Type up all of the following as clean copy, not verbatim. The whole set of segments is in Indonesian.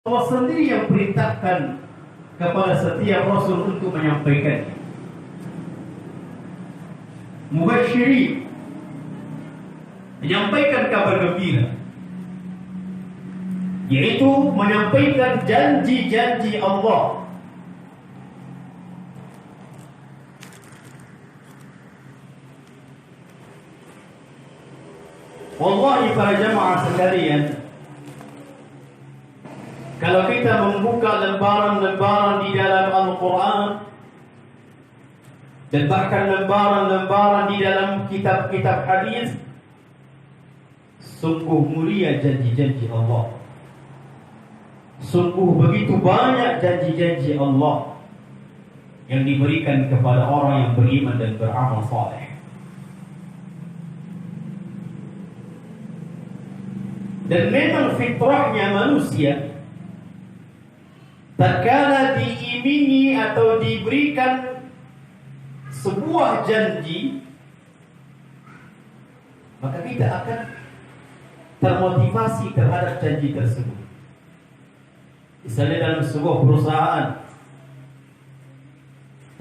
Allah sendiri yang perintahkan kepada setiap Rasul untuk menyampaikan mubasyirin, menyampaikan kabar gembira, yaitu menyampaikan janji-janji Allah. Wallahi para jamaah sekalian, kalau kita membuka lembaran-lembaran di dalam Al-Quran dan bahkan lembaran-lembaran di dalam kitab-kitab hadis, sungguh mulia janji-janji Allah. Sungguh begitu banyak janji-janji Allah yang diberikan kepada orang yang beriman dan beramal saleh. Dan memang fitrahnya manusia, tatkala diimini atau diberikan sebuah janji, maka kita akan termotivasi terhadap janji tersebut. Misalnya dalam sebuah perusahaan,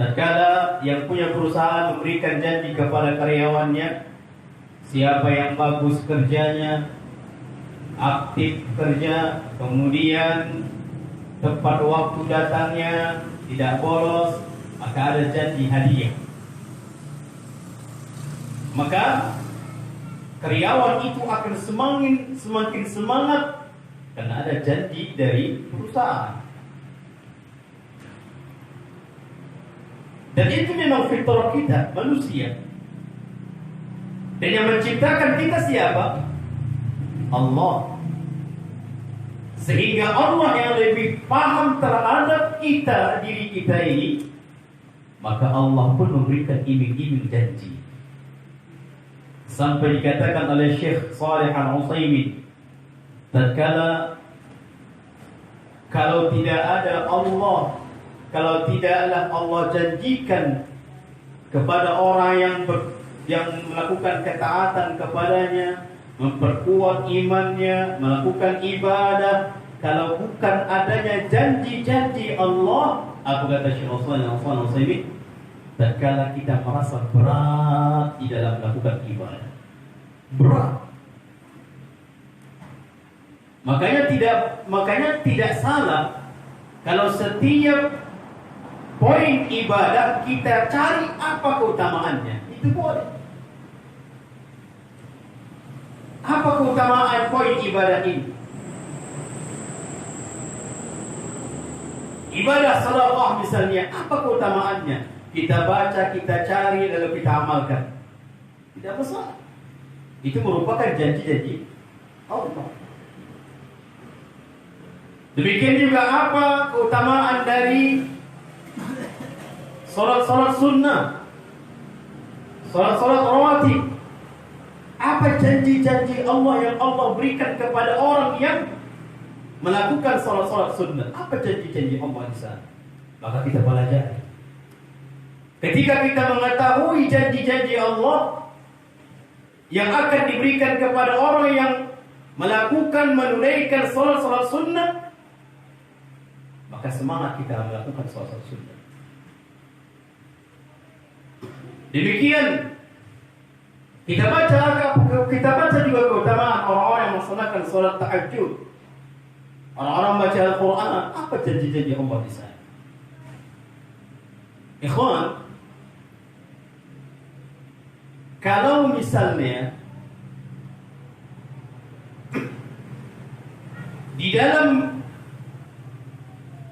tatkala yang punya perusahaan memberikan janji kepada karyawannya, siapa yang bagus kerjanya, aktif kerja, kemudian tepat waktu datangnya, tidak bolos, maka ada janji hadiah. Maka karyawan itu akan semakin semangat karena ada janji dari perusahaan. Dan itu memang fitrah kita, manusia. Dan yang menciptakan kita siapa? Allah. Sehingga Allah yang lebih paham terhadap kita, diri kita ini, maka Allah pun memberikan iming-iming janji. Sampai dikatakan oleh Syekh Shalih Al-Utsaimin, tatkala kalau tidak ada Allah, kalau tidaklah Allah janjikan kepada orang yang melakukan ketaatan kepadanya, memperkuat imannya, melakukan ibadah, kalau bukan adanya janji-janji Allah, apa kata Syekh Al-Utsaimin, tatkala kita merasa berat di dalam melakukan ibadah, berat. Makanya tidak salah kalau setiap poin ibadah kita cari apa keutamaannya, itu boleh. Apa keutamaan poin ibadah ini? Ibadah salawat misalnya, apa keutamaannya? Kita baca, kita cari, lalu kita amalkan. Tidak masalah. Itu merupakan janji-janji Allah. Demikian juga apa keutamaan dari salat-salat sunnah, salat-salat rawatib. Apa janji-janji Allah yang Allah berikan kepada orang yang melakukan salat-salat sunnah? Apa janji-janji Allah di sana? Maka kita pelajari. Ketika kita mengetahui janji-janji Allah yang akan diberikan kepada orang yang menunaikan salat-salat sunnah, maka semangat kita melakukan salat-salat sunnah. Demikian kita baca juga keutamaan orang-orang yang melaksanakan salat tahajud, orang-orang baca Al-Quran. Apa janji-janji Allah di sana? Ikhwan, kalau misalnya di dalam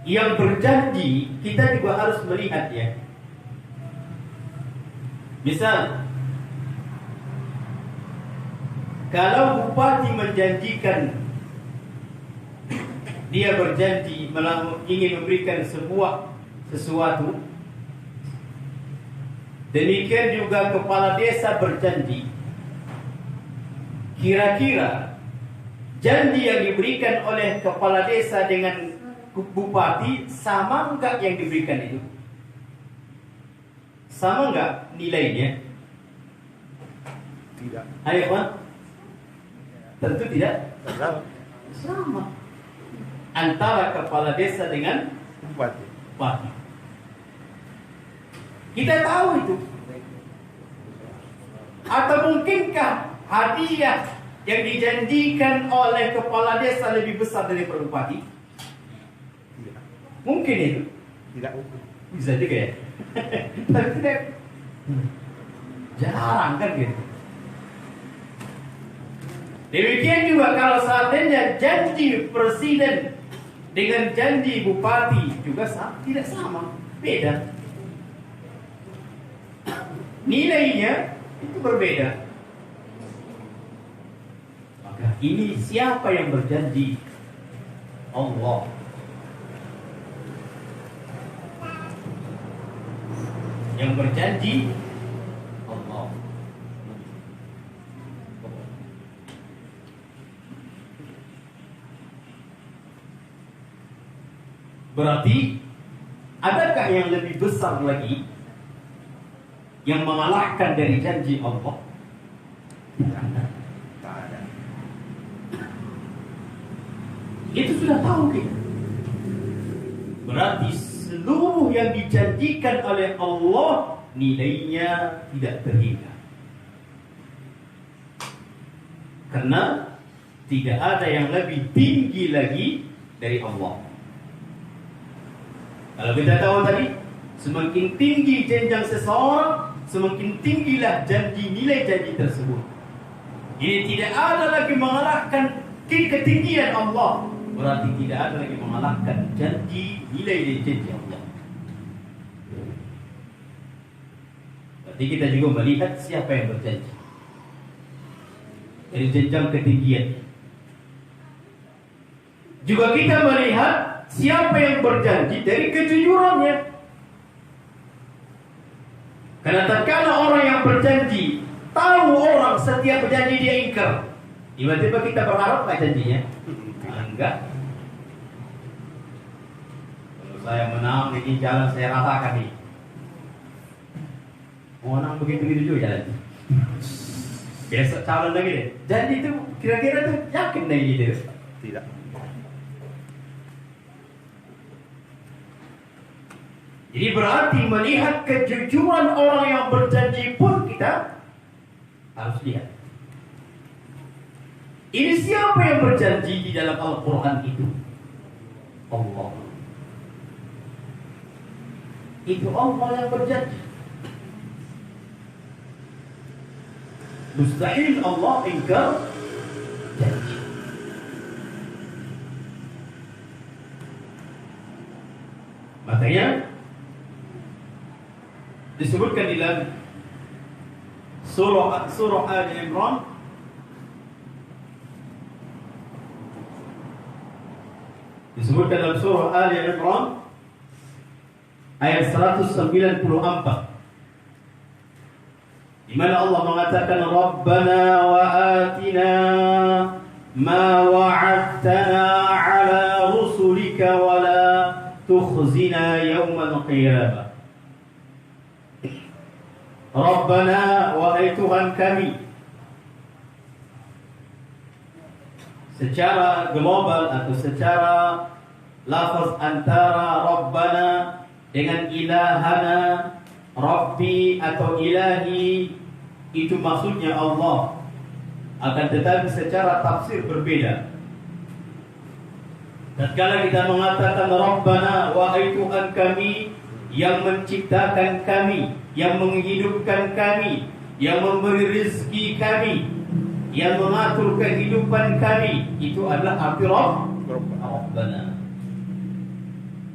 yang berjanji, kita juga harus melihat ya. Misal, kalau bupati menjanjikan, dia berjanji ingin memberikan sesuatu, demikian juga kepala desa berjanji. Kira-kira janji yang diberikan oleh kepala desa dengan bupati sama enggak yang diberikan itu? Sama enggak nilainya? Tidak. Ayo Pak. Tentu tidak Sama. sama. antara kepala desa dengan Bupati. bupati. Kita tahu itu. Atau mungkinkah hadiah yang dijanjikan oleh kepala desa lebih besar daripada bupati? Tidak. Mungkin itu. Tidak. Bisa juga ya. Tapi tidak. Jarang kan gitu. Demikian juga kalau seandainya janji presiden dengan janji bupati juga tidak sama, beda. Nilainya itu berbeda. Maka ini siapa yang berjanji? Allah. Yang berjanji Allah. Berarti adakah yang lebih besar lagi yang mengalahkan dari janji Allah? Tak ada. Itu sudah tahu kita. Berarti seluruh yang dijanjikan oleh Allah nilainya tidak terhingga. Karena tidak ada yang lebih tinggi lagi dari Allah. Kalau kita tahu tadi, semakin tinggi jenjang seseorang, semakin tinggilah nilai janji tersebut. Ini tidak ada lagi mengalahkan ketinggian Allah. Berarti tidak ada lagi mengalahkan nilai janji Allah. Berarti kita juga melihat siapa yang berjanji. Dari jenjang ketinggian. Juga kita melihat siapa yang berjanji dari kejujurannya. Karena tatkala orang yang berjanji tahu orang setiap berjanji dia ingkar, tiba-tiba kita berharap nggak janjinya? Enggak. Kalau saya menang ini jalan saya ratakan nih. Mau menang begitu-begitu juga jalan. Besok calon lagi deh. Janji itu kira-kira tuh yakin deh gitu. Tidak. Jadi berarti melihat kejujuran orang yang berjanji pun kita harus lihat. Ini siapa yang berjanji di dalam Al-Quran itu? Allah. Itu Allah yang berjanji. Mustahil Allah ingkar janji. Makanya disebutkan di dalam surah Ali Imran dalam surah Ali Imran ayat 194 di mana Allah mengatakan Rabbana wa atina ma wa'adtana ala rusulika wa la tukhzina yawmal qiyamah. Rabbana, wahai Tuhan kami. Secara global atau secara lafaz antara Rabbana dengan ilahana, Rabbi atau ilahi itu maksudnya Allah. Akan tetapi secara tafsir berbeda. Tatkala kita mengatakan Rabbana, wahai Tuhan kami yang menciptakan kami, yang menghidupkan kami, yang memberi rezeki kami, yang mengatur kehidupan kami, itu adalah arti Rabbana.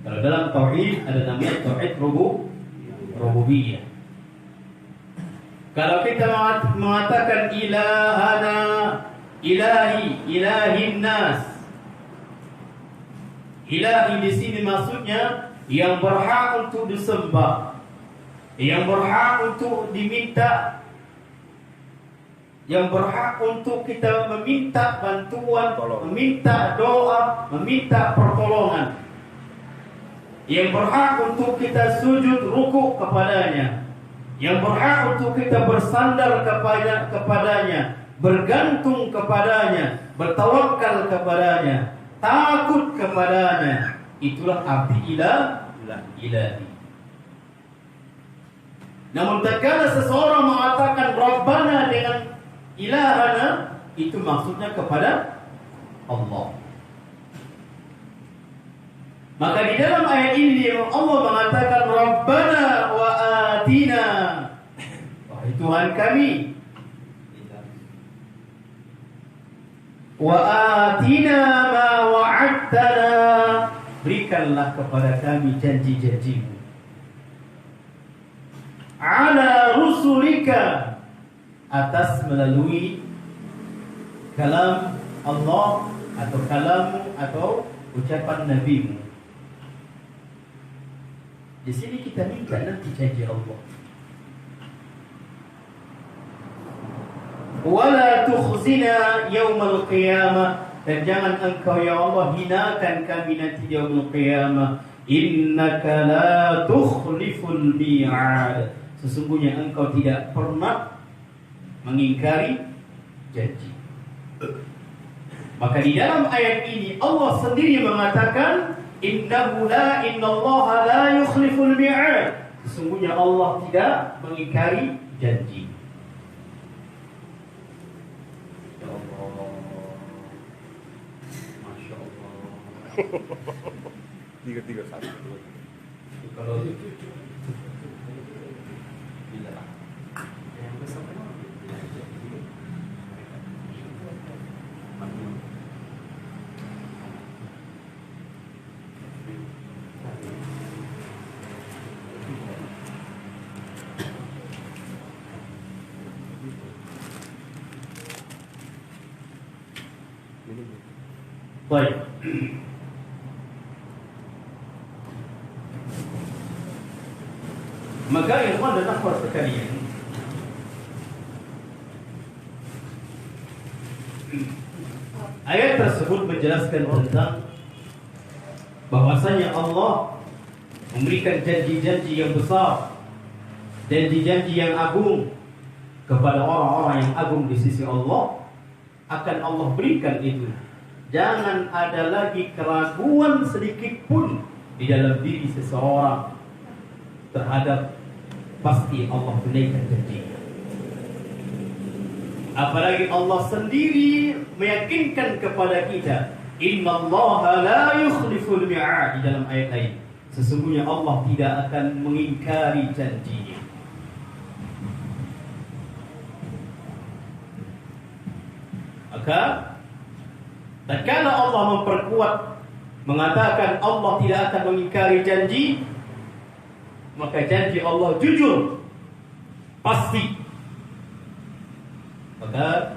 Kalau dalam tauhid ada namanya tauhid rububiyah. Kalau kita mengatakan ilahana, ilahin nas, ilahi di sini maksudnya yang berhak untuk disembah, yang berhak untuk diminta, yang berhak untuk kita meminta bantuan, meminta doa, meminta pertolongan, yang berhak untuk kita sujud rukuk kepadanya, yang berhak untuk kita bersandar kepadanya, bergantung kepadanya, bertawakal kepadanya. takut kepadanya. Itulah arti ilahi. Namun tatkala seseorang mengatakan Rabbana dengan ilahana, itu maksudnya kepada Allah. Maka di dalam ayat ini Allah mengatakan Rabbana wa atina, wahai Tuhan kami, wa atina ma wa'adtana, berikanlah kepada kami janji-janjimu, ala rusulika, atas melalui kalam Allah atau kalammu atau ucapan nabimu. Di sini kita minta nanti janji Allah. Wala tukhzina yaumal qiyamah, dan jangan engkau ya Allah hinakan kami nanti di yaumul qiyamah. Innaka la tukhliful mi'ad, sesungguhnya engkau tidak pernah mengingkari janji. Maka di dalam ayat ini Allah sendiri mengatakan innallaha la yukhliful mi'ad, sesungguhnya Allah tidak mengingkari janji. Ya Allah, Masya Allah. 3 1 2. Kalau itu bila yang besar baik. Maka ikhwan dan akhwat sekalian, ayat tersebut menjelaskan tentang bahwasanya Allah memberikan janji-janji yang besar, janji-janji yang agung kepada orang-orang yang agung di sisi Allah. Akan Allah berikan itu. Jangan ada lagi keraguan sedikit pun di dalam diri seseorang terhadap pasti Allah tunaikan janjinya. Apalagi Allah sendiri meyakinkan kepada kita, innallaha la yukhliful mi'ad, di dalam ayat lain, sesungguhnya Allah tidak akan mengingkari janjinya. Maka tatkala Allah memperkuat, mengatakan Allah tidak akan mengingkari janji, maka janji Allah jujur, pasti. Maka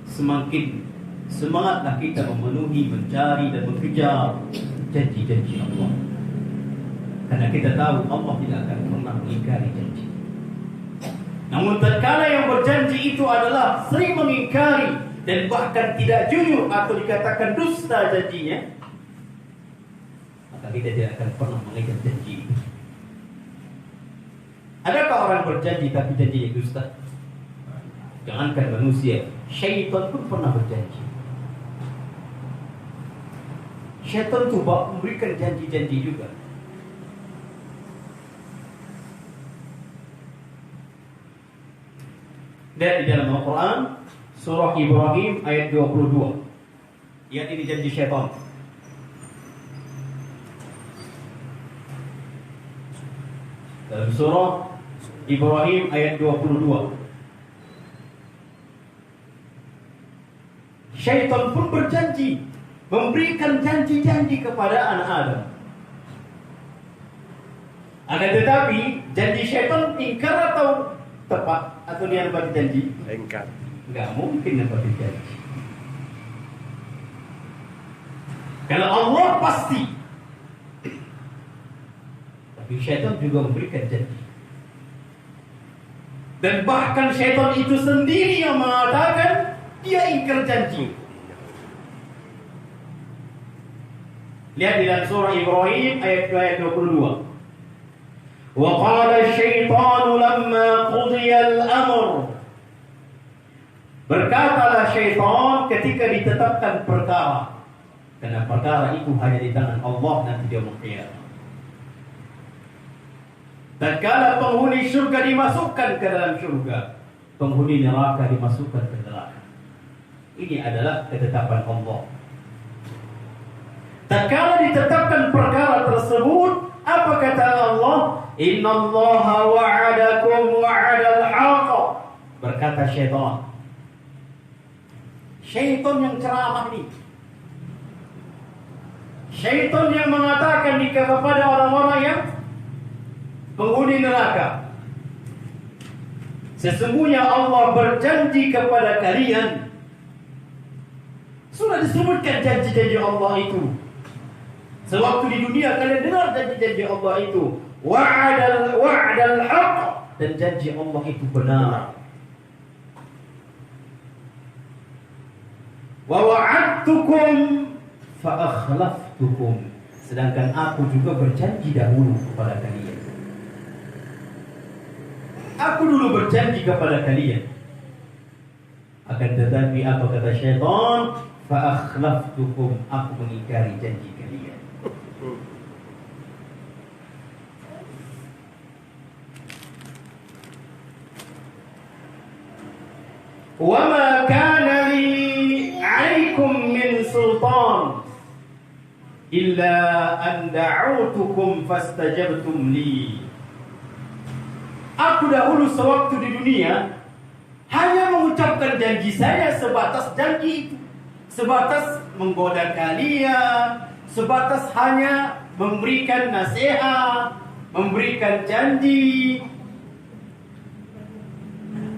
semakin semangatlah kita memenuhi, mencari dan mengejar janji-janji Allah, karena kita tahu Allah tidak akan pernah mengingkari janji. Namun tatkala yang berjanji itu adalah sering mengingkari dan bahkan tidak jujur atau dikatakan dusta janjinya, maka kita tidak akan pernah mengejar janji. Adakah orang berjanji tapi janjinya dusta? Jangankan manusia, syaitan pun pernah berjanji. Syaitan itu memberikan janji-janji juga. Dan di dalam Al-Quran, surah Ibrahim ayat 22. Lihat ini janji syaitan. Dalam surah Ibrahim ayat 22. Syaitan pun berjanji, memberikan janji-janji kepada anak Adam. Akan tetapi janji syaitan ingkar atau tepat, atau dia nebati janji? Ingkar. Enggak mungkin nebati janji. Kalau Allah pasti, tapi syaitan juga memberikan janji. Dan bahkan syaitan itu sendiri yang mengatakan dia ingkar janji. Lihat di dalam surah Ibrahim ayat 22. Wa qala asy-syaitanu lamma qudiya al-amr, berkatalah syaitan ketika ditetapkan perkara. Karena perkara itu hanya di tangan Allah nanti di yaumul qiyamah. Tatkala penghuni syurga dimasukkan ke dalam syurga, penghuni neraka dimasukkan ke neraka. Ini adalah ketetapan Allah. Tatkala ditetapkan perkara tersebut, apa kata Allah? Innallaha wa'adakum wa'adal haqq. Berkata syaitan. Syaitan yang ceramah ini. Syaitan yang mengatakan kepada orang-orang yang penghuni neraka, sesungguhnya Allah berjanji kepada kalian. Sudah disebutkan janji-janji Allah itu. Sewaktu di dunia kalian dengar janji-janji Allah itu. Wa'adal haqq, dan janji Allah itu benar. Wa wa'adtukum fa akhlaftukum, sedangkan aku juga berjanji dahulu kepada kalian. Aku dulu berjanji kepada kalian. Akan tetapi apa kata syaitan? Fa akhlaftukum, aku mengingkari janji kalian. Wa ma kana li 'alaikum min sultan illa an da'utukum fastajabtum li. Aku dahulu sewaktu di dunia hanya mengucapkan janji saya sebatas janji itu, sebatas menggoda kalian, sebatas hanya memberikan nasihat, memberikan janji,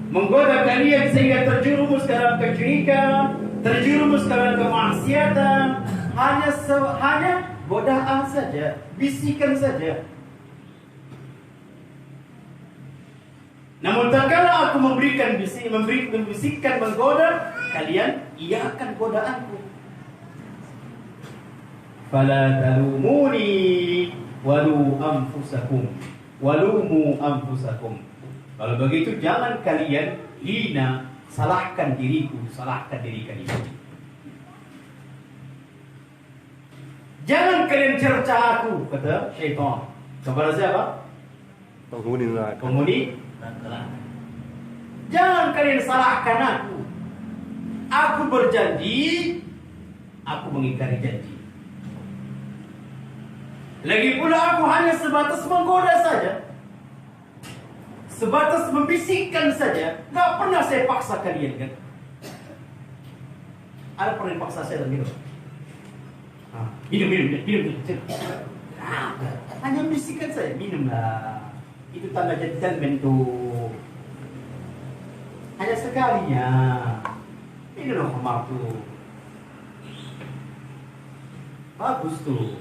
menggoda kalian sehingga terjerumus dalam kesyirikan, terjerumus dalam kemaksiatan. Hanya godaan saja, bisikan saja. Namun tatkala aku memberikan membisikkan, menggoda, kalian iakan godaanku. Fala talumuni walu anfusakum, walumu anfusakum. Kalau begitu jangan kalian hina, salahkan diriku, salahkan diri kalian. Jangan kalian cerca aku, kata syaitan. Kepada siapa? Penghuni neraka. Penghuni neraka. Jangan kalian salahkan aku. Aku berjanji, aku mengingkari janji. Lagi pula aku hanya sebatas menggoda saja, sebatas membisikkan saja. Gak pernah saya paksa kalian, kan? Ada pernah yang paksa saya minum? Minum. Hanya bisikkan saja, minumlah. Itu tanda gentleman tuh. Hanya sekalinya. Minumlah khamar tuh. Bagus tuh.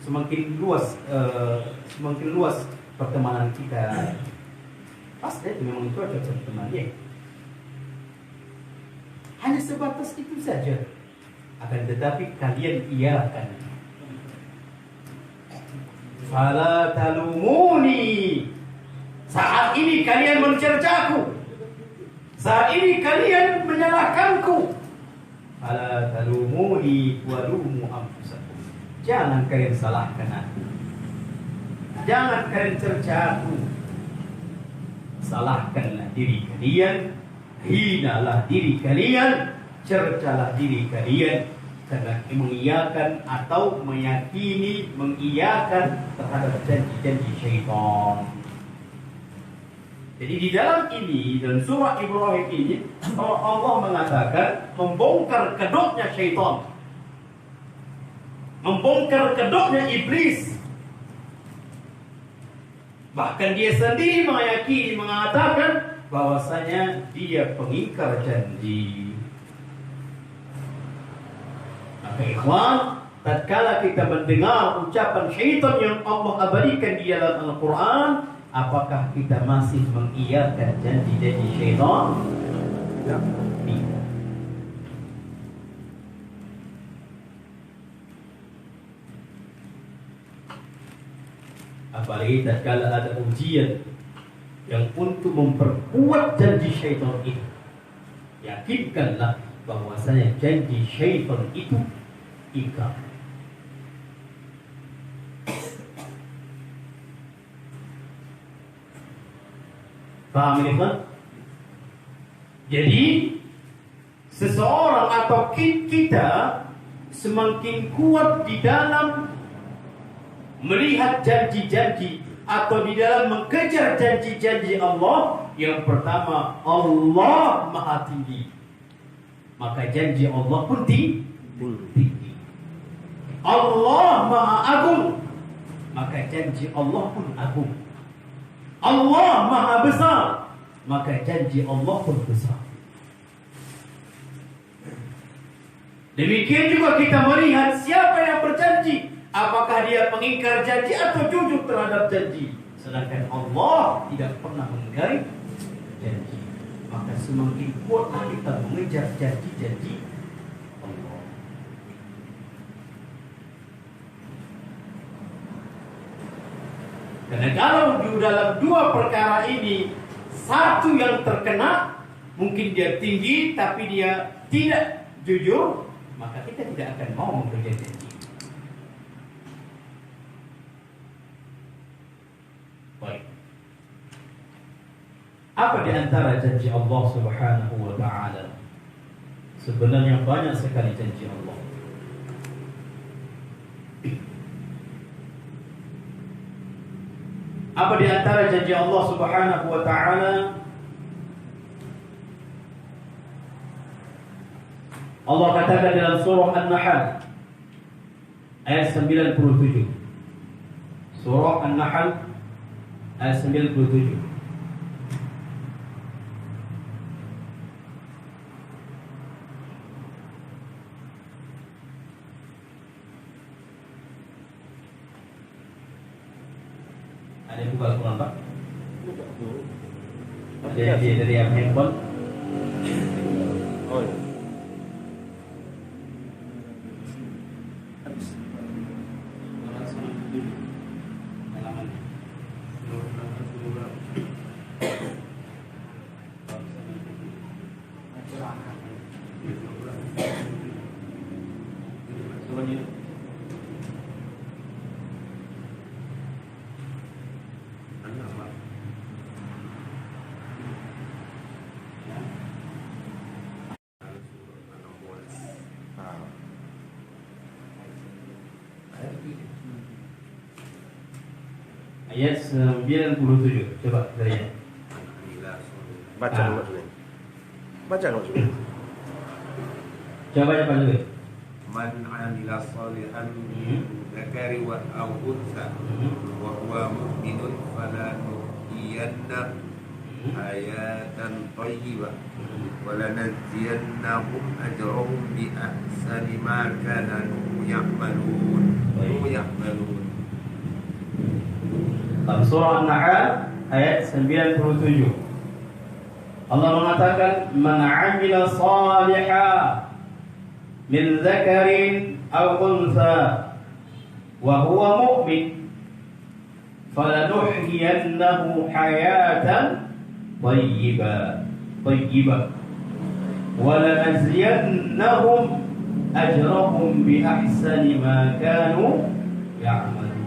Semakin luas pertemanan kita. Pasti itu memang cocok pertemanannya. Hanya sebatas itu saja. Akan tetapi kalian iakan. Fala talumuni. Saat ini kalian mencercaku. Saat ini kalian menyalahkanku. Fala talumuni walumu anfusakum. Jangan kalian salahkan aku. Jangan kalian cerca aku. Salahkanlah diri kalian, hinalah diri kalian, cercalah diri kalian, karena mengiyakan atau meyakini, mengiyakan terhadap janji-janji syaitan. Jadi di dalam ini, dalam surah Ibrahim ini, Allah mengatakan membongkar kedoknya syaitan, membongkar kedoknya iblis. Bahkan dia sendiri meyakini, mengatakan bahwasanya dia pengingkar janji. Maka ikhwan, tatkala kita mendengar ucapan syaitan yang Allah abadikan di dalam Al-Quran, apakah kita masih mengiyakan janji-janji syaitan? Ya. Tidak. Apalagi tatkala ada ujian yang untuk memperkuat janji syaitan itu, yakinkanlah bahwasanya janji syaitan itu ingkar. Paham ini kan? Jadi seseorang atau kita semakin kuat di dalam melihat janji-janji atau di dalam mengejar janji-janji Allah. Yang pertama, Allah Maha Tinggi, maka janji Allah pun tinggi. Allah Maha Agung, maka janji Allah pun agung. Allah Maha Besar, maka janji Allah pun besar. Demikian juga kita melihat siapa yang berjanji, apakah dia pengingkar janji atau jujur terhadap janji. Sedangkan Allah tidak pernah mengingkari janji. Maka semakin kuatlah kita mengejar janji-janji Allah. Karena kalau di dalam dua perkara ini satu yang terkena, mungkin dia tinggi tapi dia tidak jujur, maka kita tidak akan mau mengejar janji. Baik. Apa di antara janji Allah Subhanahu wa taala? Sebenarnya banyak sekali janji Allah. Apa di antara janji Allah Subhanahu wa taala? Allah katakan dalam surah An-Nahl ayat 97. Surah An-Nahl ayat 97. Ada yang buka Al-Quran, Pak? Ada yang dari handphone? Oh, ya. Ayat 97. Coba dari Baca maksudnya. Baca maksudnya. Coba baca dulu. Man 'amila shalihan min dzakari wa aw untha wa huwa mu'minun falanuhyiyannahu hayatan thayyibah wa lanajziyannahum ajrahum bi ahsani ma kanu ya'malun. Surah An-Nahl ayat 97. Allah mengatakan man 'amila shalihan min dzakarin aw untha wa huwa mu'min falanuhyiyannahu hayatan thayyibah wa lanajziyannahum ajrahum bi ahsani ma kanu ya'malun.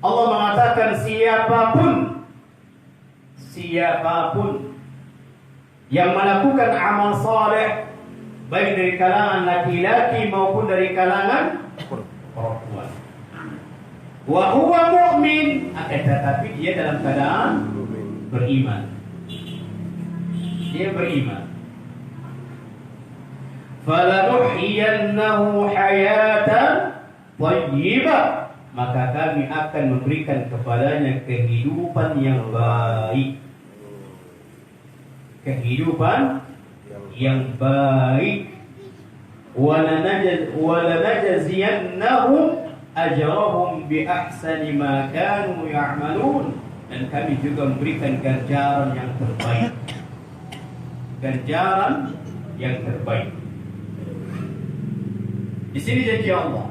Allah mengatakan siapapun yang melakukan amal saleh baik dari kalangan laki-laki maupun dari kalangan perempuan, wa huwa mu'min, akan tetapi dia dalam keadaan beriman. Dia beriman. Falanuhyiyannahu hayatan thayyibah, maka kami akan memberikan kepadanya kehidupan yang baik. Kehidupan yang baik. Wa lanajziyannahum ajrahum bi ahsani ma kanu ya'malun, dan kami juga memberikan ganjaran yang terbaik. Ganjaran yang terbaik. Di sini janji Allah.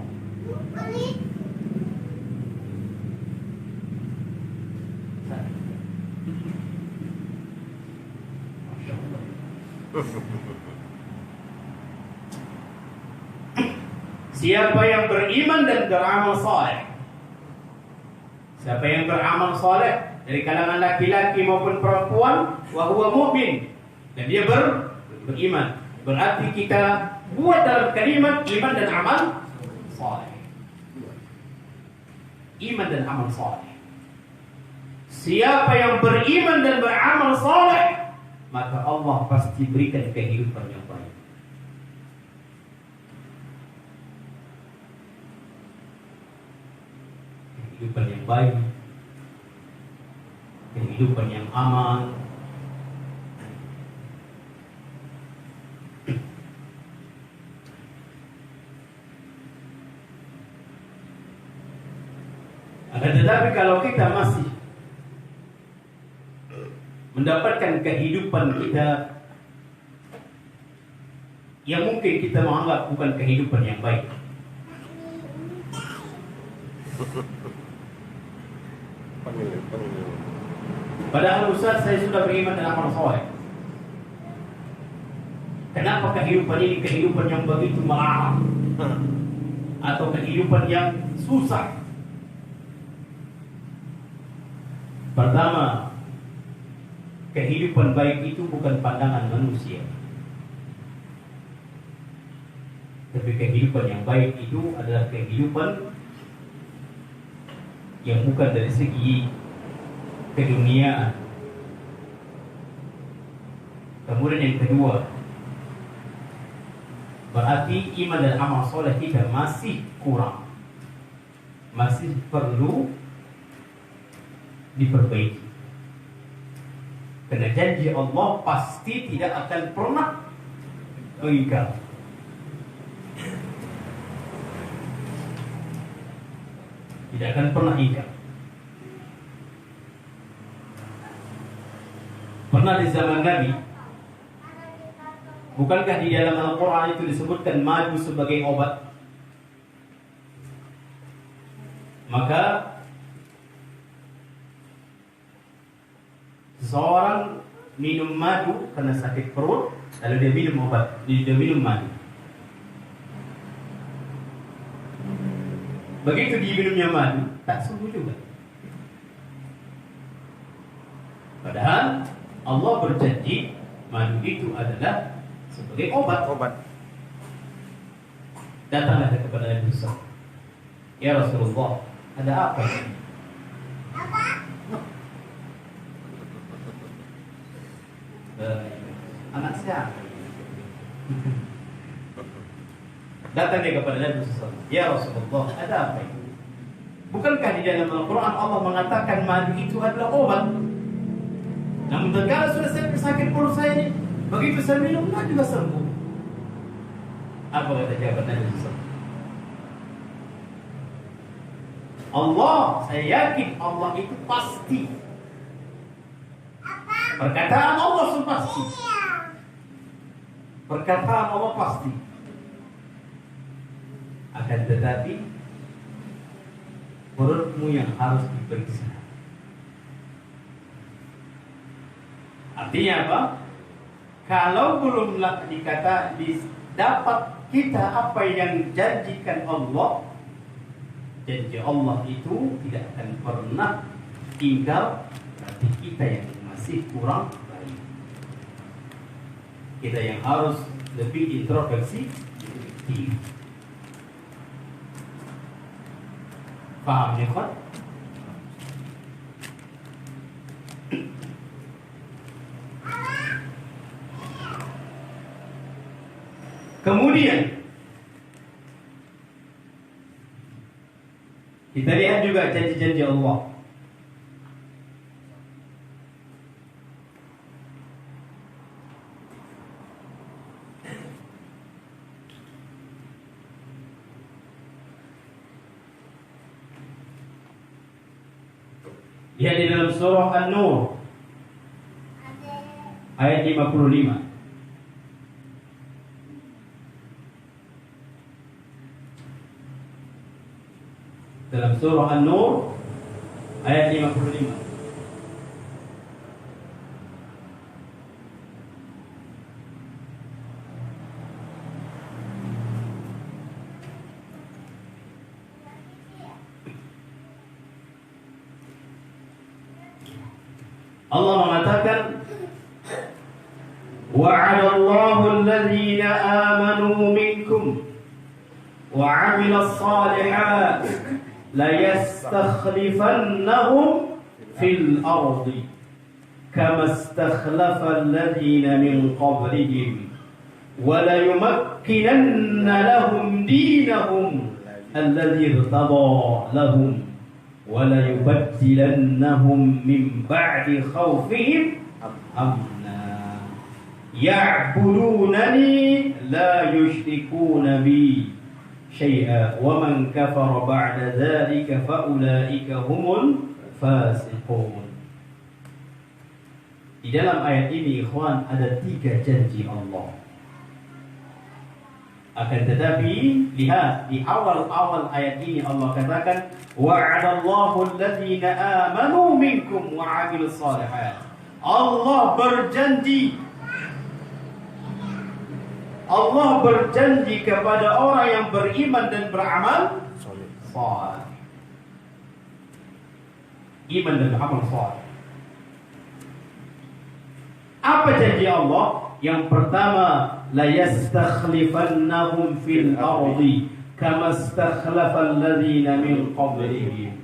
Siapa yang beriman dan beramal saleh. Siapa yang beramal saleh dari kalangan laki-laki maupun perempuan, wa huwa mu'min, dan dia beriman. Berarti kita buat dalam kalimat iman dan amal saleh. Iman dan amal saleh. Siapa yang beriman dan beramal saleh, maka Allah pasti berikan kehidupan yang baik. Kehidupan yang baik, kehidupan yang aman. Akan tetapi kalau kita masih mendapatkan kehidupan kita yang mungkin kita menganggap bukan kehidupan yang baik, padahal Ustaz saya sudah beriman dan amal soleh, kenapa kehidupan ini kehidupan yang begitu melarat atau kehidupan yang susah? Pertama, kehidupan baik itu bukan pandangan manusia. Tapi kehidupan yang baik itu adalah kehidupan yang bukan dari segi keduniaan. Kemudian yang kedua, berarti iman dan amal soleh kita masih kurang, masih perlu diperbaiki. Karena janji Allah pasti tidak akan pernah ingkar. Tidak akan pernah ingkar. Pernah di zaman Nabi, bukankah di dalam Al-Quran itu disebutkan madu sebagai obat? Maka seseorang minum madu karena sakit perut, lalu dia minum obat, dia minum madu. Begitu diminumnya madu, tak sembuh juga. Padahal Allah berjanji madu itu adalah sebagai obat. Datanglah kepada Nabi Musa, ya Rasulullah, ada apa ini? Anak siapa? Datang dia kepada Nabi SAW, ya Rasulullah, ada apa ini? Bukankah di dalam Al-Quran Allah mengatakan madu itu adalah obat? Namun tatkala sudah saya sakit perut saya ini, begitu saya minum madu juga sembuh. Apa kata jawaban Nabi SAW? Allah, saya yakin Allah itu pasti. Perkataan Allah itu pasti. Perkataan Allah pasti. Akan tetapi perutmu yang harus diperiksa. Artinya apa? Kalau belumlah dapat kita apa yang janjikan Allah, janji Allah itu tidak akan pernah tinggal. Berarti kita yang masih kurang baik. Kita yang harus lebih introspeksi diri. Paham ya, Pak? Kemudian kita lihat juga janji-janji Allah. Lihat di dalam surah An-Nur ayat 55. Dalam surah An-Nur ayat 55. Allah mengatakan wa'adallahu alladhina amanu minkum wa 'amilus shalihat la yastakhlifannahum fil ardi kama istakhlafa alladhina min qablihim wa la yumakkinanna lahum dinahum alladhi irtada lahum wa la yubaddilannahum min ba'di khawfihim amna ya'budunani la yushrikuna bi syai'a wa man kafara ba'da dhalika fa ulaika humul fasiqun. Di dalam ayat ini ikhwan ada 3 janji Allah. Akan tetapi lihat di awal-awal ayat ini Allah katakan wa'adallahu alladhina amanu minkum wa 'amilus shalihat. Allah berjanji kepada orang yang beriman dan beramal saleh. Iman dan amal saleh. Apa janji Allah? Yang pertama, la yastakhlifannahum fil ardi kama istakhlafa alladhina min qablihim.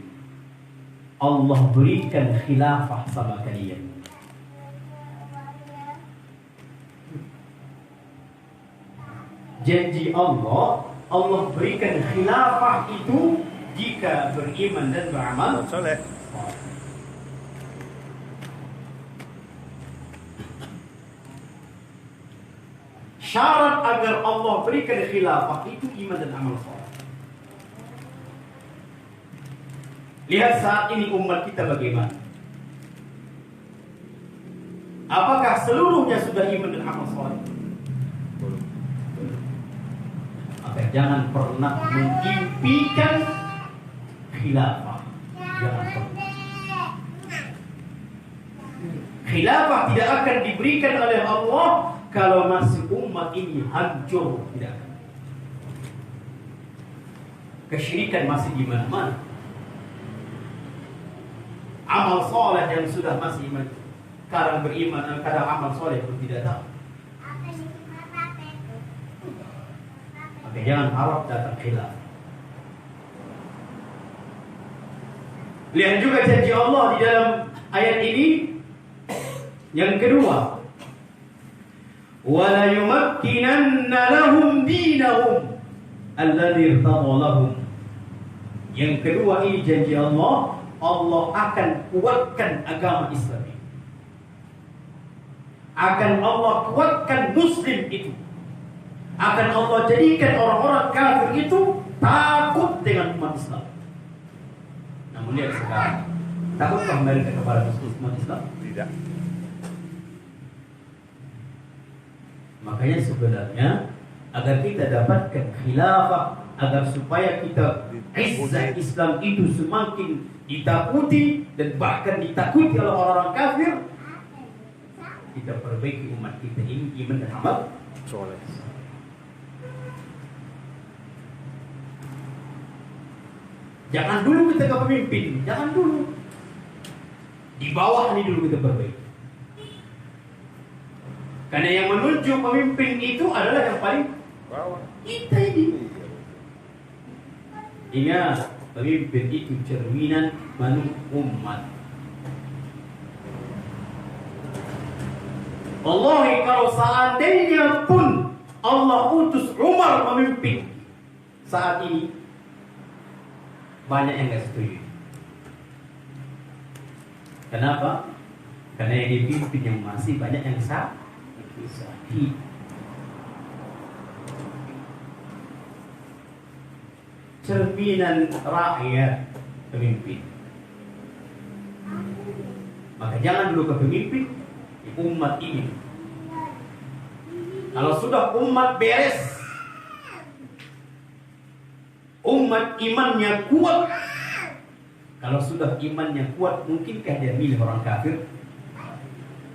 Allah berikan khilafah sama kalian. Janji Allah berikan khilafah itu jika beriman dan beramal saleh. Syarat agar Allah berikan khilafah itu iman dan amal saleh. Lihat saat ini umat kita bagaimana. Apakah seluruhnya sudah iman dan amal saleh? Maka jangan pernah mengimpikan khilafah. Jangan pernah. Khilafah tidak akan diberikan oleh Allah kalau masih umat ini hancur, tidak. Kesyirikan masih di mana-mana. Amal soleh yang sudah masih iman, kadang beriman, kadang amal soleh pun tidak tahu. Maka jangan harap datang khilaf. Lihat juga janji Allah di dalam ayat ini. Yang kedua, وَلَا يُمَكِّنَنَّ لَهُمْ دِينَهُمْ الَّذِي ارْتَضَى لَهُمْ. Yang kedua ini janji Allah akan kuatkan agama Islam ini. Akan Allah kuatkan Muslim itu. Akan Allah jadikan orang-orang kafir itu takut dengan umat Islam. Namun lihat sekarang, takutkah mereka kepada umat Islam? Tidak. Makanya sebenarnya agar kita dapatkan khilafah, agar supaya kita izzah Islam itu semakin ditakuti dan bahkan ditakuti oleh orang-orang kafir, kita perbaiki umat kita ini iman dan amal soleh. Jangan dulu kita ke pemimpin, jangan dulu. Di bawah ini dulu kita perbaiki. Karena yang menunjuk pemimpin itu adalah yang paling bawah. Kita ini. Ingat, pemimpin itu cerminan umat. Wallahi kalau seandainya pun Allah utus Umar memimpin saat ini, banyak yang gak setuju. Kenapa? Karena yang dipimpin yang masih banyak yang sakit. Cerminan rakyat pemimpin. Maka jangan dulu ke pemimpin, umat ini. Kalau sudah umat beres, umat imannya kuat. Kalau sudah imannya kuat, mungkinkah dia milih orang kafir?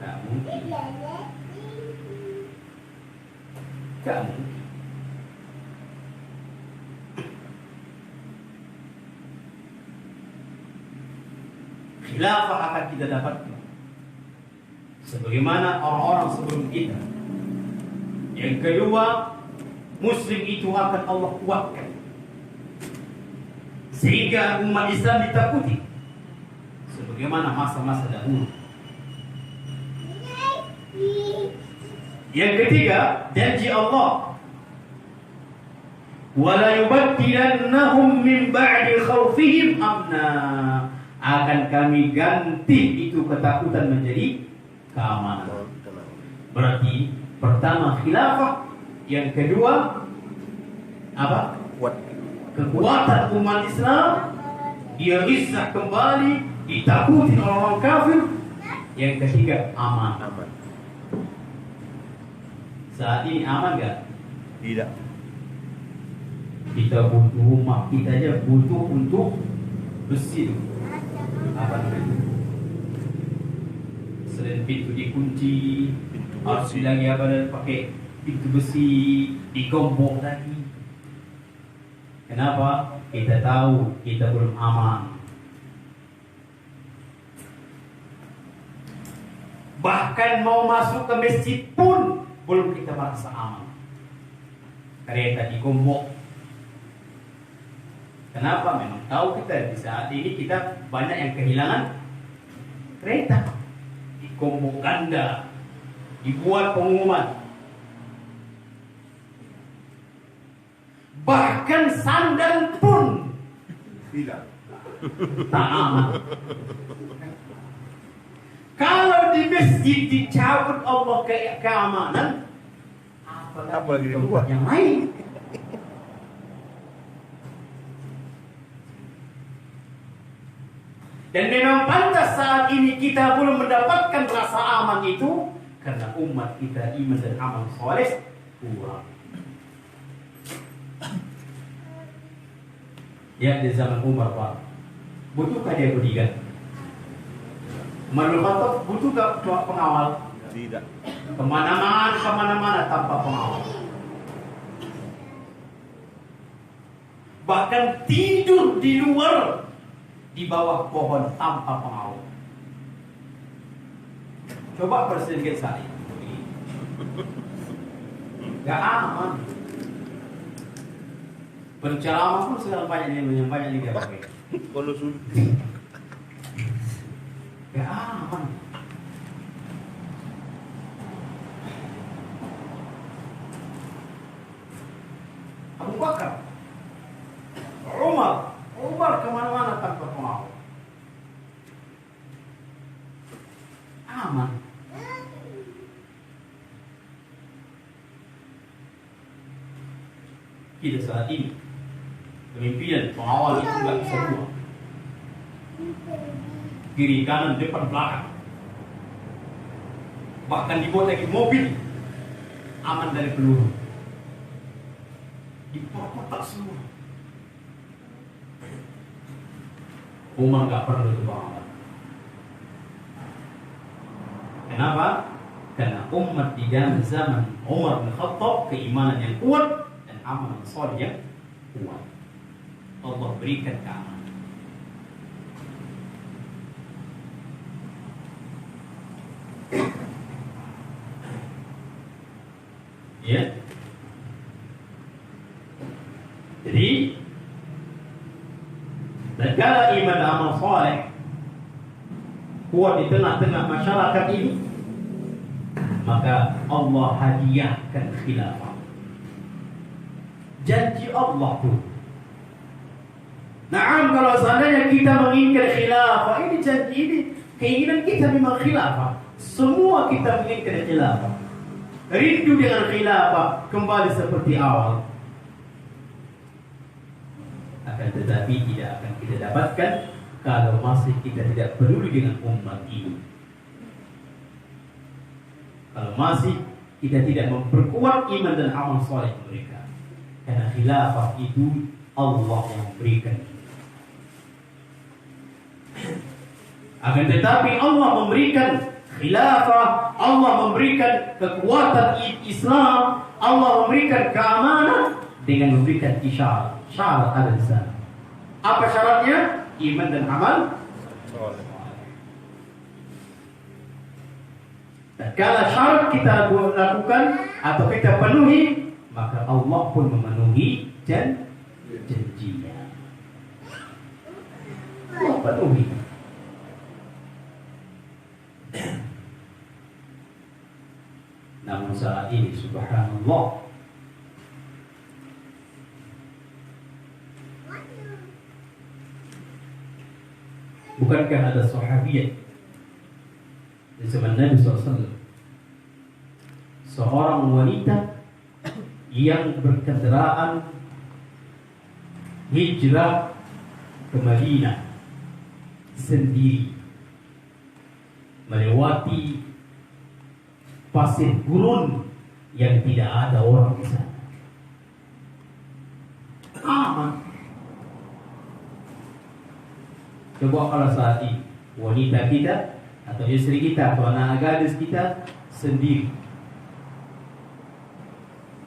Tidak mungkin. Tidak mungkin. Khilafah akan kita dapatkan sebagaimana orang-orang sebelum kita. Yang kedua, Muslim itu akan Allah kuatkan sehingga umat Islam ditakuti sebagaimana masa-masa dahulu. Yang ketiga, janji Allah, wala yubaddilannahum min ba'di khawfihim amna, akan kami ganti itu ketakutan menjadi keamanan. Berarti pertama khilafah, yang kedua apa? Kekuatan umat Islam, dia izzah kembali, ditakuti orang kafir. Yang ketiga aman. Saat ini aman gak? Tidak. Kita butuh rumah, kita aja butuh untuk besi itu. Apa namanya? Selain pintu dikunci, harus lagi apa? Pakai pintu besi, digombok lagi. Kenapa? Kita tahu kita belum aman. Bahkan mau masuk ke masjid pun belum kita merasa aman. Kereta digombok. Kenapa? Memang tahu kita di saat ini kita banyak yang kehilangan kereta. Digombok ganda, dibuat pengumuman. Bahkan sandal pun Tidak. tak aman. Kalau di masjid dicabut Allah keamanan, Apalagi di tempat luar yang lain. Dan memang pantas saat ini kita belum mendapatkan rasa aman itu karena umat kita iman dan amal soleh kurang. Ya, di zaman Umar, Pak, butuhkah dia bodyguard? Umar bin Khattab butuhkah pengawal? tidak. Kemana-mana tanpa pengawal. Bahkan tidur di luar di bawah pohon tanpa pengawal. Coba Presiden kita saat ini. Gak aman. Berceramah pun sekarang banyak yang dia pakai. Kalau sudah Gak aman. Abu Bakar, Umar kemana-mana tanpa pengawal. Aman. Kita saat ini pemimpinan pengawal itu nggak bisa dua, kiri kanan depan belakang, bahkan dibuat lagi mobil aman dari peluru, diperkotak semua. Umar nggak perlu itu pengawal. Kenapa? Karena umat di zaman Umar bin Khattab keimanan yang kuat dan amal soleh yang kuat. Allah berikan keamanan. Ya. Jadi tatkala iman dan amal soleh kuat di tengah-tengah masyarakat ini, maka Allah hadiahkan khilafah. Janji Allah tuh. Naam, kalau seandainya kita menginginkan khilafah, ini janji ini, keinginan kita memang khilafah. Semua kita menginginkan khilafah. Rindu dengan khilafah kembali seperti awal. Akan tetapi tidak akan kita dapatkan kalau masih kita tidak peduli dengan umat ini. Kalau masih kita tidak memperkuat iman dan amal soleh mereka. Karena khilafah itu Allah yang memberikan. Akan tetapi Allah memberikan khilafah, Allah memberikan kekuatan Islam, Allah memberikan keamanan dengan memberikan syarat ada di sana. Apa syaratnya? Iman dan amal. Dan kalau syarat kita lakukan atau kita penuhi, maka Allah pun memenuhi janjinya. Allah penuhi. Namun saat ini subhanallah, bukankah ada sahabiat di zaman Nabi SAW, seorang wanita yang berkendaraan hijrah ke Madinah sendiri, melewati pasir gurun yang tidak ada orang di sana. Aman. Coba kalau saat ini wanita kita atau istri kita atau anak gadis kita sendiri,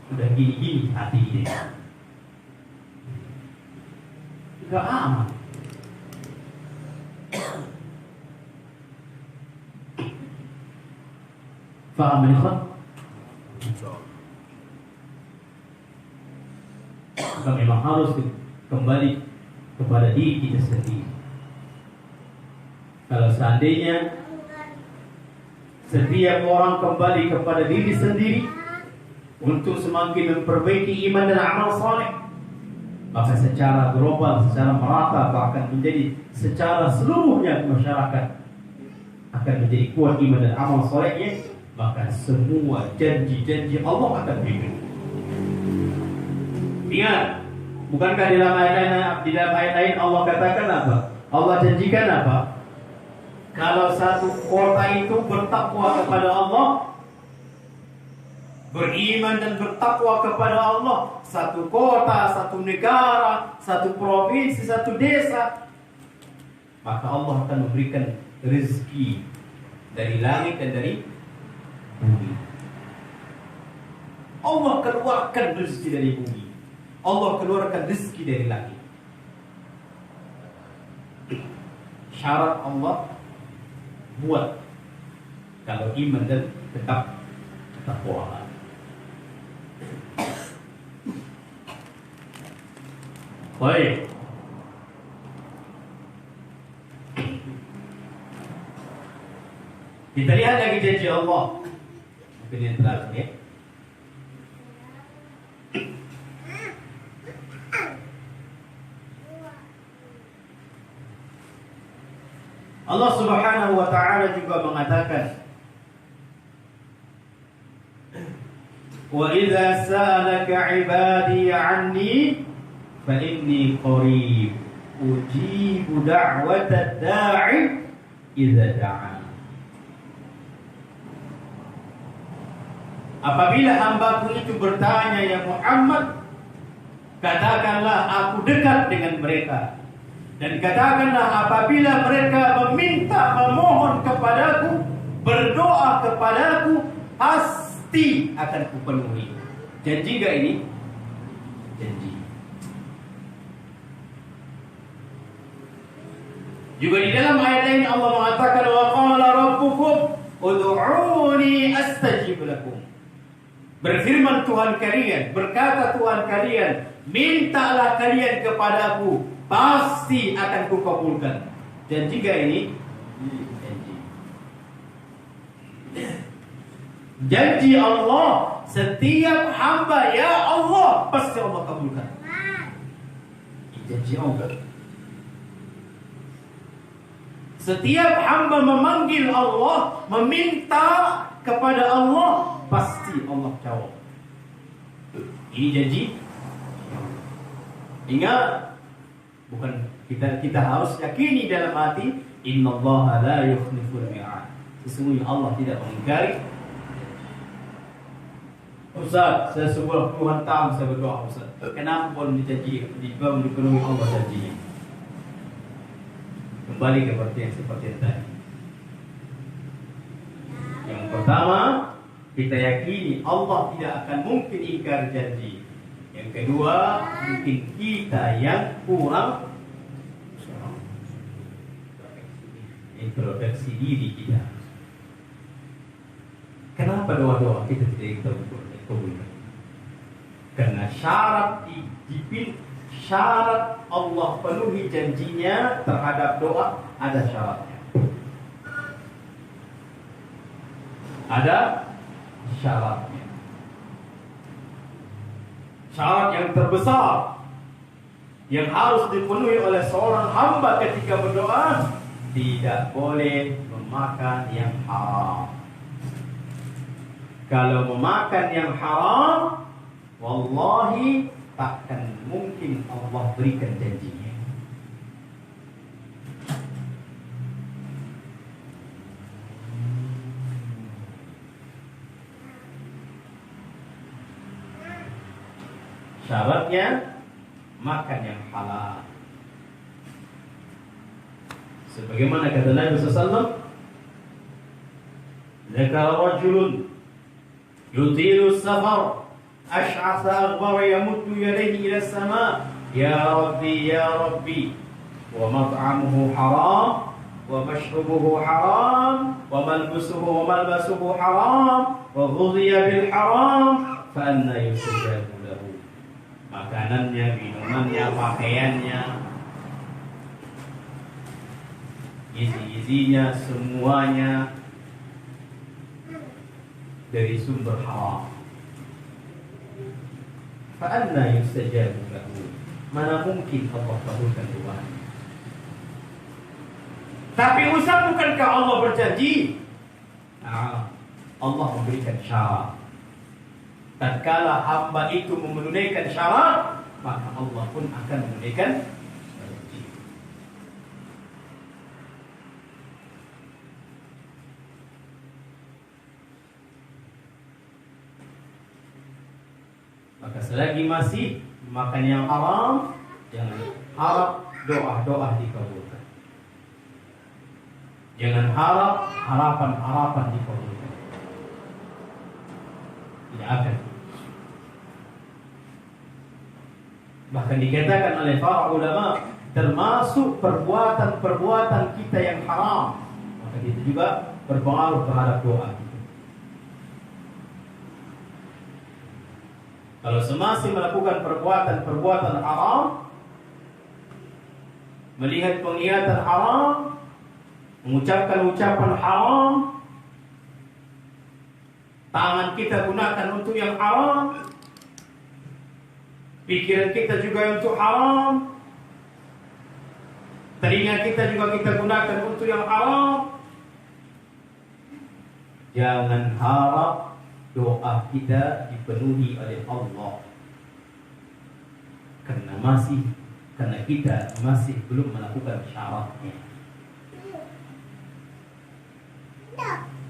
sudah gini-gini hati dia, gak aman. Faham ya? Maka memang harus kembali kepada diri kita sendiri. Kalau seandainya setiap orang kembali kepada diri sendiri untuk semakin memperbaiki iman dan amal saleh, maka secara global, secara merata, bahkan menjadi secara seluruhnya masyarakat akan menjadi kuat iman dan amal salehnya, maka semua janji-janji Allah akan diberi. Ingat, bukankah di dalam ayat lain Allah katakan apa? Allah janjikan apa? Kalau satu kota itu bertakwa kepada Allah, beriman dan bertakwa kepada Allah, satu kota, satu negara, satu provinsi, satu desa, maka Allah akan memberikan rezeki dari langit dan dari bumi. Allah keluarkan rezeki dari bumi, Allah keluarkan rezeki dari langit. Syarat Allah buat kalau iman dan tetap takwa. Baik. Kita lihat lagi janji Allah. Mungkin yang terakhir ya. Allah Subhanahu wa ta'ala juga mengatakan, wa idza sa'alaka 'ibadi 'anni fa inni qarib ujibu da'watad da'i idza da'an. Apabila hambaku itu bertanya, ya Muhammad, katakanlah aku dekat dengan mereka. Dan katakanlah apabila mereka meminta, memohon kepadaku, berdoa kepadaku, pasti akan kupenuhi. Janji gak ini? Janji. Juga di dalam ayat lain Allah mengatakan, wa qala rabbukum ud'uni astajib lakum. Berfirman Tuhan kalian, berkata Tuhan kalian, mintalah kalian kepadaku, pasti akan kukabulkan. Janji gak ini? Janji. Janji Allah, setiap hamba ya Allah, pasti Allah kabulkan. Janji Allah. Setiap hamba memanggil Allah, meminta kepada Allah, pasti Allah jawab. Ini janji. Ingat, bukan kita harus yakini dalam hati, innallaha la yukhliful mi'ad. Sesungguhnya Allah tidak mengingkari. Ustaz, saya sebuah puluhan tahun saya berdoa, Ustaz, kenapa belum dipenuhi Allah janjinya? Kembali kepada yang seperti yang tadi. Yang pertama, kita yakini Allah tidak akan mungkin ingkar janji. Yang kedua, mungkin kita yang kurang introspeksi diri kita. Kenapa doa-doa kita tidak kabulkan? Karena syarat Allah penuhi janjinya terhadap doa ada syaratnya. Ada syaratnya. Syarat yang terbesar yang harus dipenuhi oleh seorang hamba ketika berdoa, tidak boleh memakan yang haram. Kalau memakan yang haram, wallahi takkan mungkin Allah berikan janjinya. Syaratnya makan yang halal. Sebagaimana kata Nabi SAW, "Zakara rajulun yutilu safar ash'asa aghbara yamuddu yadayhi ila as-sama' ya rabbi wa mat'amuhu haram wa mashrubuhu haram wa malbasuhu haram wa ghudhiya bil haram fa anna yustajabu lahu." Makanannya, minumannya, pakaiannya, gizi-gizinya, semuanya dari sumber haram. Fa'anna yustajabu lahu. Mana mungkin Allah kabulkan doanya? Tapi Ustaz, bukankah Allah berjanji? Allah memberikan syarat. Tatkala hamba itu menunaikan syarat, maka Allah pun akan menunaikan janji. Maka selagi masih makan yang haram, jangan harap doa-doa dikabulkan. Jangan harap harapan-harapan dikabulkan. Tidak akan. Bahkan dikatakan oleh para ulama, termasuk perbuatan-perbuatan kita yang haram, maka itu juga berpengaruh terhadap doa kita. Kalau semasih melakukan perbuatan-perbuatan haram, melihat penglihatan haram, mengucapkan ucapan haram, tangan kita gunakan untuk yang haram, pikiran kita juga untuk haram, telinga kita juga kita gunakan untuk yang haram, jangan harap doa kita dipenuhi oleh Allah, karena kita masih belum melakukan syaratnya.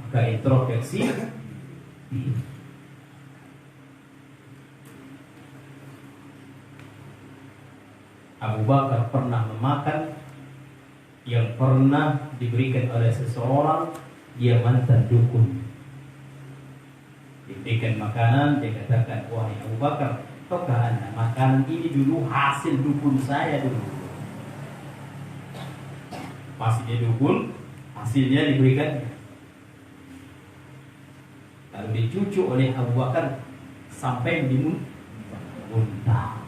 Maka introspeksi. Abu Bakar pernah memakan yang pernah diberikan oleh seseorang, dia mantan dukun. Diberikan makanan, dia katakan, "Wahai Abu Bakar, tahukah Anda makanan ini dulu hasil dukun saya dulu." Masih dia dukun, hasilnya diberikan. Lalu dicucuk oleh Abu Bakar sampai muntah.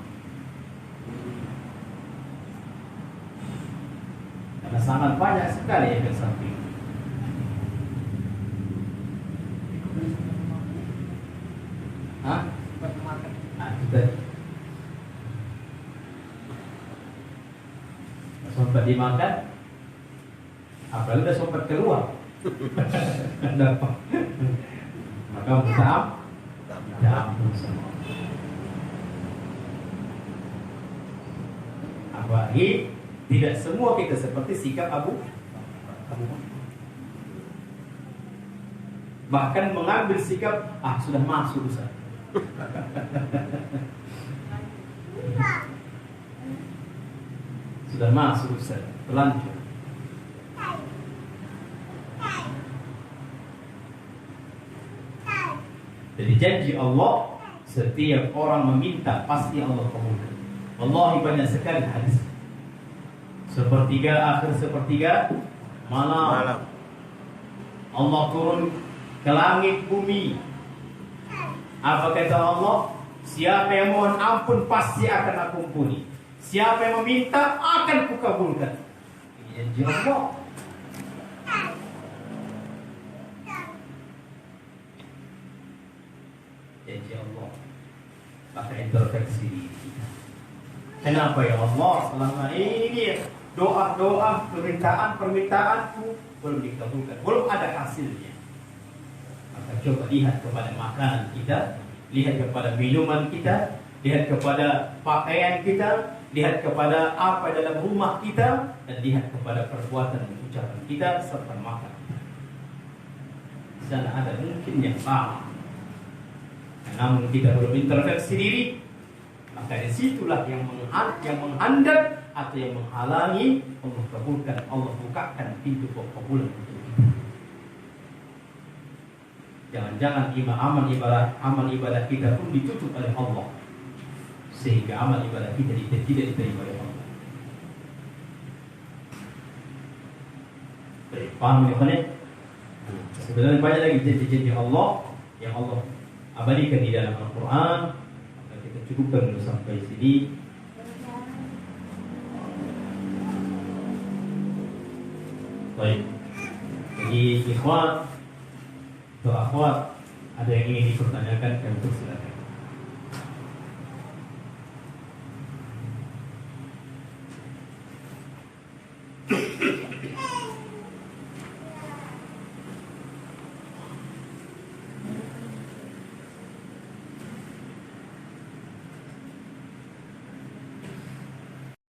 Karena sangat banyak sekali efek samping. Itu tadi. Sempat dimakan, apalagi udah sempat keluar. Maka minta ampun semua. Apalagi tidak semua kita seperti sikap Abu Bakar. Bahkan mengambil sikap, sudah masuk Ustaz. Sudah masuk Ustaz, terlanjur. Jadi janji Allah, setiap orang meminta pasti Allah kabulkan. Wallahi banyak sekali hadis. Akhir sepertiga malam Allah turun ke langit bumi. Apa kata Allah? Siapa yang mohon ampun pasti akan aku ampuni. Siapa yang meminta akan kukabulkan. Ini janji Allah. Janji Allah. Maka introspeksi diri kita. Kenapa ya Allah selama ini doa-doa, permintaanku belum dikabulkan, belum ada hasilnya. Maka coba lihat kepada makanan kita, lihat kepada minuman kita, lihat kepada pakaian kita, lihat kepada apa dalam rumah kita, dan lihat kepada perbuatan dan ucapan kita serta makan. Di sana ada mungkin yang sama. Namun kita belum introspeksi diri, maka disitulah yang menghambat atau yang menghalangi Allah kabulkan, Allah bukakan pintu kebulan untuk kita. Jangan-jangan amal ibadah kita pun ditutup oleh Allah, sehingga amal ibadah kita tidak diterima oleh Allah. Baik, paham ya kan? Sebenarnya banyak lagi janji-janji Allah yang Allah abadikan di dalam Al-Quran. Maka kita cukupkan dulu sampai sini. Baik, bagi ikhwan atau akhwat ada yang ingin dipertanyakan, kami persilakan.